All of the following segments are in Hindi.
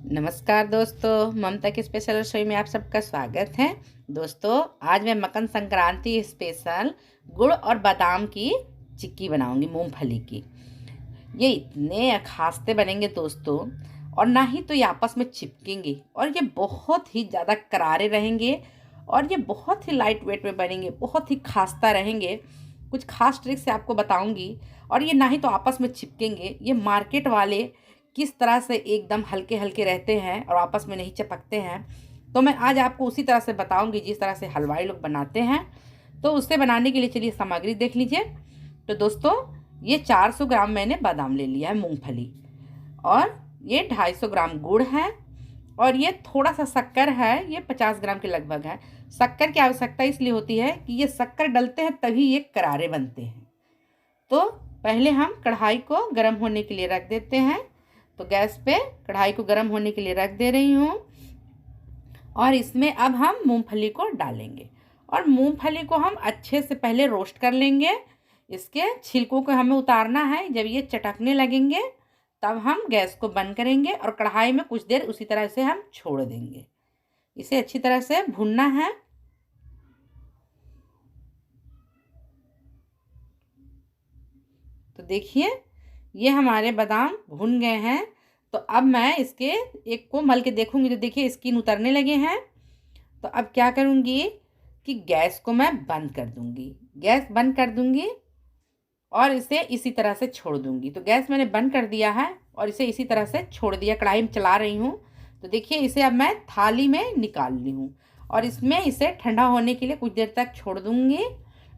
नमस्कार दोस्तों, ममता की स्पेशल रसोई में आप सबका स्वागत है। दोस्तों, आज मैं मकर संक्रांति स्पेशल गुड़ और बादाम की चिक्की बनाऊंगी, मूंगफली की। ये इतने खास्ते बनेंगे दोस्तों, और ना ही तो ये आपस में चिपकेंगे, और ये बहुत ही ज़्यादा करारे रहेंगे, और ये बहुत ही लाइट वेट में बनेंगे, बहुत ही खास्ता रहेंगे। कुछ खास ट्रिक से आपको बताऊंगी। और ये ना ही तो आपस में चिपकेंगे, ये मार्केट वाले किस तरह से एकदम हल्के हल्के रहते हैं और आपस में नहीं चिपकते हैं, तो मैं आज आपको उसी तरह से बताऊंगी जिस तरह से हलवाई लोग बनाते हैं। तो उससे बनाने के लिए चलिए सामग्री देख लीजिए। तो दोस्तों, ये 400 ग्राम मैंने बादाम ले लिया है, मूंगफली, और ये 250 ग्राम गुड़ है, और ये थोड़ा सा शक्कर है, ये 50 ग्राम के लगभग है। शक्कर की आवश्यकता इसलिए होती है कि ये शक्कर डलते हैं तभी ये करारे बनते हैं। तो पहले हम कढ़ाई को गर्म होने के लिए रख देते हैं। तो गैस पे कढ़ाई को गर्म होने के लिए रख दे रही हूँ, और इसमें अब हम मूंगफली को डालेंगे, और मूंगफली को हम अच्छे से पहले रोस्ट कर लेंगे। इसके छिलकों को हमें उतारना है। जब ये चटकने लगेंगे तब हम गैस को बंद करेंगे, और कढ़ाई में कुछ देर उसी तरह से हम छोड़ देंगे। इसे अच्छी तरह से भूनना है। तो देखिए, ये हमारे बादाम भुन गए हैं। तो अब मैं इसके एक को मल के देखूंगी, तो देखिए स्किन उतरने लगे हैं। तो अब क्या करूंगी कि गैस को मैं बंद कर दूंगी, गैस बंद कर दूंगी, और इसे इसी तरह से छोड़ दूंगी। तो गैस मैंने बंद कर दिया है और इसे इसी तरह से छोड़ दिया, कढ़ाई में चला रही हूँ। तो देखिए, इसे अब मैं थाली में निकाल ली हूँ, और इसमें इसे ठंडा होने के लिए कुछ देर तक छोड़ दूंगी।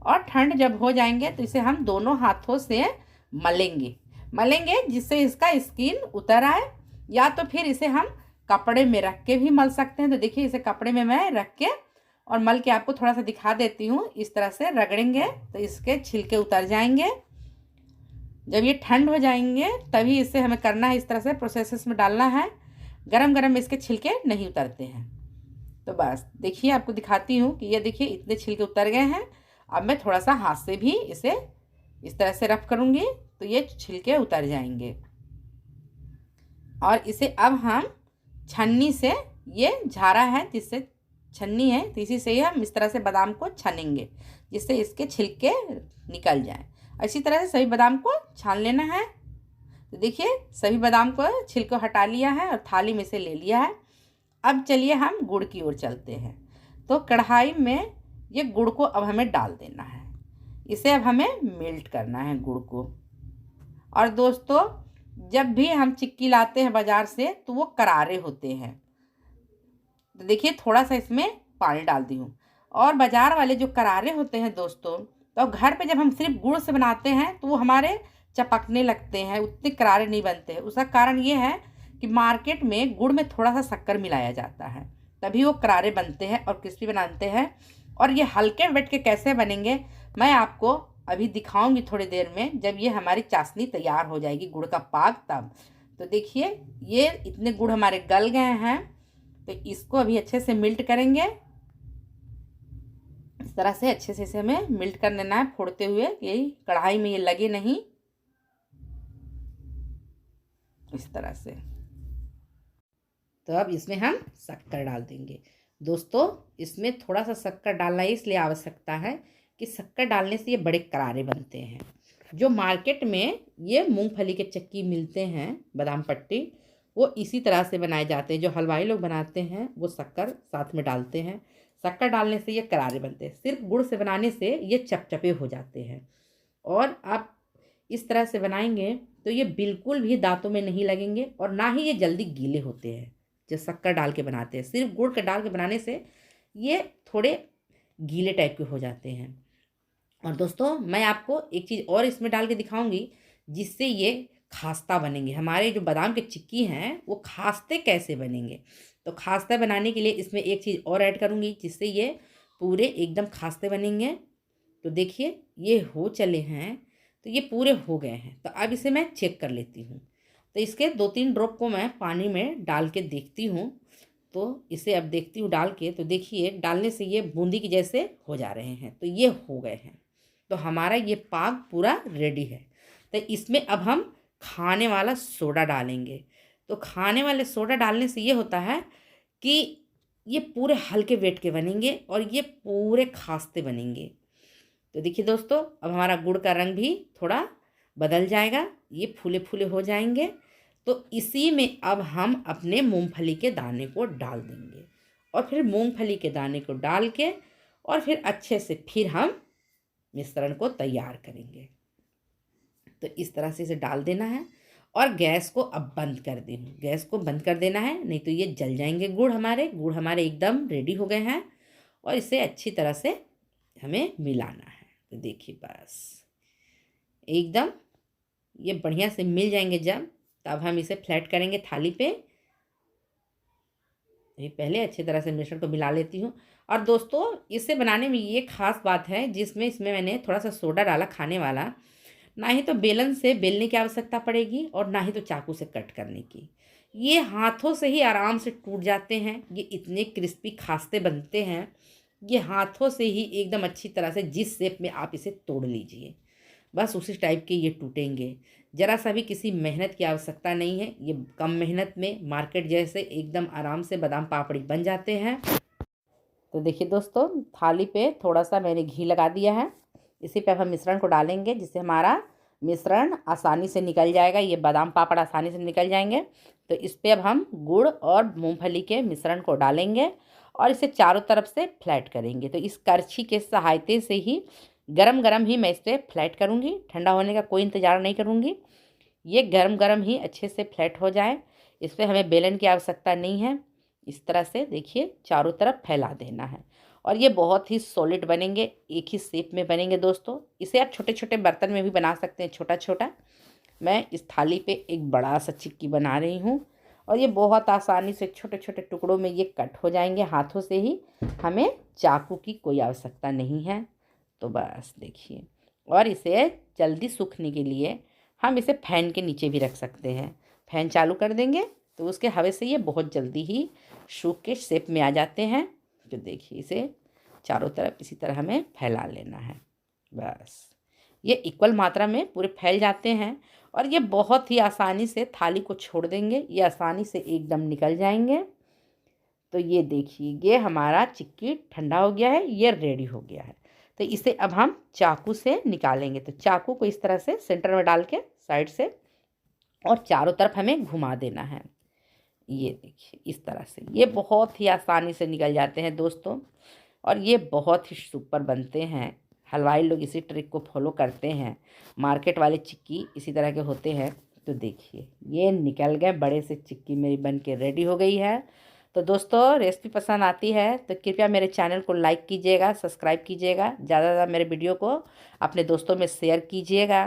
और ठंड जब हो जाएंगे तो इसे हम दोनों हाथों से मलेंगे मलेंगे जिससे इसका स्किन उतर आए, या तो फिर इसे हम कपड़े में रख के भी मल सकते हैं। तो देखिए, इसे कपड़े में मैं रख के और मल के आपको थोड़ा सा दिखा देती हूँ। इस तरह से रगड़ेंगे तो इसके छिलके उतर जाएंगे। जब ये ठंड हो जाएंगे तभी इसे हमें करना है, इस तरह से प्रोसेस में डालना है। गरम गरम में इसके छिलके नहीं उतरते हैं। तो बस देखिए, आपको दिखाती हूँ कि ये देखिए इतने छिलके उतर गए हैं। अब मैं थोड़ा सा हाथ से भी इसे इस तरह से रफ करूँगी तो ये छिलके उतर जाएंगे। और इसे अब हम छन्नी से, ये झारा है जिससे छन्नी है, तो इसी से ही हम इस तरह से बादाम को छनेंगे जिससे इसके छिलके निकल जाएं। इसी तरह से सभी बादाम को छान लेना है। तो देखिए, सभी बादाम को छिलको हटा लिया है और थाली में से ले लिया है। अब चलिए हम गुड़ की ओर चलते हैं। तो कढ़ाई में ये गुड़ को अब हमें डाल देना है। इसे अब हमें मेल्ट करना है, गुड़ को। और दोस्तों, जब भी हम चिक्की लाते हैं बाज़ार से तो वो करारे होते हैं। तो देखिए, थोड़ा सा इसमें पानी डाल दी हूँ। और बाज़ार वाले जो करारे होते हैं दोस्तों, तो घर पे जब हम सिर्फ गुड़ से बनाते हैं तो वो हमारे चपकने लगते हैं, उतने करारे नहीं बनते हैं। उसका कारण ये है कि मार्केट में गुड़ में थोड़ा सा शक्कर मिलाया जाता है, तभी वो करारे बनते हैं और क्रिस्पी बनाते हैं। और ये हल्के वेट के कैसे बनेंगे मैं आपको अभी दिखाऊंगी थोड़ी देर में, जब ये हमारी चाशनी तैयार हो जाएगी, गुड़ का पाक, तब। तो देखिए, ये इतने गुड़ हमारे गल गए हैं। तो इसको अभी अच्छे से मिल्ट करेंगे। इस तरह से अच्छे से इसे हमें मिल्ट कर लेना है, फोड़ते हुए, यही कढ़ाई में ये लगे नहीं, इस तरह से। तो अब इसमें हम शक्कर डाल देंगे। दोस्तों, इसमें थोड़ा सा शक्कर डालना इसलिए आवश्यकता है कि शक्कर डालने से ये बड़े करारे बनते हैं। जो मार्केट में ये मूंगफली के चक्की मिलते हैं, बादाम पट्टी, वो इसी तरह से बनाए जाते हैं। जो हलवाई लोग बनाते हैं वो शक्कर साथ में डालते हैं। शक्कर डालने से ये करारे बनते हैं, सिर्फ गुड़ से बनाने से ये चपचपे हो जाते हैं। और आप इस तरह से बनाएंगे तो ये बिल्कुल भी दांतों में नहीं लगेंगे, और ना ही ये जल्दी गीले होते हैं। जो शक्कर डाल के बनाते हैं, सिर्फ गुड़ के डाल के बनाने से ये थोड़े गीले टाइप के हो जाते हैं। और दोस्तों, मैं आपको एक चीज़ और इसमें डाल के दिखाऊंगी जिससे ये खास्ता बनेंगे। हमारे जो बादाम के चिक्की हैं वो खास्ते कैसे बनेंगे। तो खास्ता बनाने के लिए इसमें एक चीज़ और ऐड करूँगी जिससे ये पूरे एकदम खास्ते बनेंगे। तो देखिए, ये हो चले हैं, तो ये पूरे हो गए हैं। तो अब इसे मैं चेक कर लेती हूँ। तो इसके 2-3 ड्रॉप को मैं पानी में डाल के देखती हूँ। तो इसे अब देखती हूँ डाल के, तो देखिए डालने से ये बूंदी की जैसे हो जा रहे हैं। तो ये हो गए हैं। तो हमारा ये पाक पूरा रेडी है। तो इसमें अब हम खाने वाला सोडा डालेंगे। तो खाने वाले सोडा डालने से ये होता है कि ये पूरे हल्के वेट के बनेंगे और ये पूरे खास्ते बनेंगे। तो देखिए दोस्तों, अब हमारा गुड़ का रंग भी थोड़ा बदल जाएगा, ये फूले फूले हो जाएंगे। तो इसी में अब हम अपने मूंगफली के दाने को डाल देंगे और फिर मूंगफली के दाने को डाल के और फिर अच्छे से फिर हम मिश्रण को तैयार करेंगे। तो इस तरह से इसे डाल देना है और गैस को अब बंद कर देना, गैस को बंद कर देना है, नहीं तो ये जल जाएंगे। गुड़ हमारे एकदम रेडी हो गए हैं और इसे अच्छी तरह से हमें मिलाना है। तो देखिए बस एकदम ये बढ़िया से मिल जाएंगे जब, तब हम इसे फ्लैट करेंगे थाली पे। ये पहले अच्छी तरह से मिश्रण को मिला लेती हूँ। और दोस्तों, इसे बनाने में ये खास बात है जिसमें इसमें मैंने थोड़ा सा सोडा डाला खाने वाला। ना ही तो बेलन से बेलने की आवश्यकता पड़ेगी और ना ही तो चाकू से कट करने की। ये हाथों से ही आराम से टूट जाते हैं। ये इतने क्रिस्पी खास्ते बनते हैं, ये हाथों से ही एकदम अच्छी तरह से जिस शेप में आप इसे तोड़ लीजिए, बस उसी टाइप के ये टूटेंगे। ज़रा सा भी किसी मेहनत की आवश्यकता नहीं है। ये कम मेहनत में मार्केट जैसे एकदम आराम से बादाम पापड़ी बन जाते हैं। तो देखिए दोस्तों, थाली पे थोड़ा सा मैंने घी लगा दिया है। इसी पे अब हम मिश्रण को डालेंगे जिससे हमारा मिश्रण आसानी से निकल जाएगा, ये बादाम पापड़ आसानी से निकल जाएंगे। तो इस पर अब हम गुड़ और मूंगफली के मिश्रण को डालेंगे और इसे चारों तरफ से फ्लैट करेंगे। तो इस करछी के सहायता से ही गरम गरम ही मैं इस पर फ्लैट करूँगी, ठंडा होने का कोई इंतज़ार नहीं करूँगी। ये गरम गरम ही अच्छे से फ्लैट हो जाए, इस पर हमें बेलन की आवश्यकता नहीं है। इस तरह से देखिए चारों तरफ फैला देना है और ये बहुत ही सॉलिड बनेंगे, एक ही शेप में बनेंगे दोस्तों। इसे आप छोटे छोटे बर्तन में भी बना सकते हैं, छोटा छोटा। मैं इस थाली पे एक बड़ा सा चिक्की बना रही हूँ और ये बहुत आसानी से छोटे छोटे टुकड़ों में ये कट हो जाएंगे हाथों से ही, हमें चाकू की कोई आवश्यकता नहीं है। तो बस देखिए, और इसे जल्दी सूखने के लिए हम इसे फैन के नीचे भी रख सकते हैं। फैन चालू कर देंगे तो उसके हवा से ये बहुत जल्दी ही सूख के शेप में आ जाते हैं। तो देखिए इसे चारों तरफ इसी तरह हमें फैला लेना है, बस ये इक्वल मात्रा में पूरे फैल जाते हैं और ये बहुत ही आसानी से थाली को छोड़ देंगे, ये आसानी से एकदम निकल जाएंगे। तो ये देखिए ये हमारा चिक्की ठंडा हो गया है, ये रेडी हो गया है। तो इसे अब हम चाकू से निकालेंगे। तो चाकू को इस तरह से सेंटर में डाल के साइड से और चारों तरफ हमें घुमा देना है। ये देखिए इस तरह से ये बहुत ही आसानी से निकल जाते हैं दोस्तों और ये बहुत ही सुपर बनते हैं। हलवाई लोग इसी ट्रिक को फॉलो करते हैं, मार्केट वाले चिक्की इसी तरह के होते हैं। तो देखिए ये निकल गए, बड़े से चिक्की मेरी बन के रेडी हो गई है। तो दोस्तों, रेसिपी पसंद आती है तो कृपया मेरे चैनल को लाइक कीजिएगा, सब्सक्राइब कीजिएगा, ज़्यादा ज़्यादा मेरे वीडियो को अपने दोस्तों में शेयर कीजिएगा।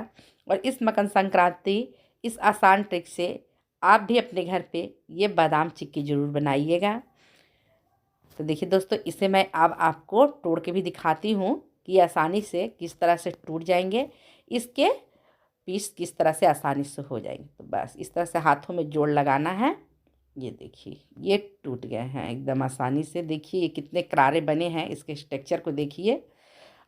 और इस मकर संक्रांति इस आसान ट्रिक से आप भी अपने घर पे ये बादाम चिक्की ज़रूर बनाइएगा। तो देखिए दोस्तों, इसे मैं अब आपको तोड़ के भी दिखाती हूँ कि आसानी से किस तरह से टूट जाएंगे, इसके पीस किस तरह से आसानी से हो जाएंगे। तो बस इस तरह से हाथों में जोड़ लगाना है। ये देखिए ये टूट गए हैं एकदम आसानी से। देखिए ये कितने करारे बने हैं, इसके टेक्सचर को देखिए।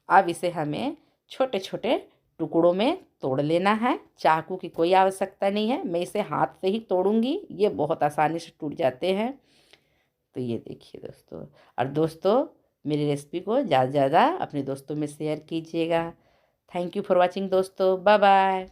अब इसे हमें छोटे छोटे टुकड़ों में तोड़ लेना है, चाकू की कोई आवश्यकता नहीं है, मैं इसे हाथ से ही तोड़ूंगी, ये बहुत आसानी से टूट जाते हैं। तो ये देखिए दोस्तों, और दोस्तों मेरी रेसिपी को ज़्यादा से ज़्यादा अपने दोस्तों में शेयर कीजिएगा। थैंक यू फॉर वॉचिंग दोस्तों, बाय बाय।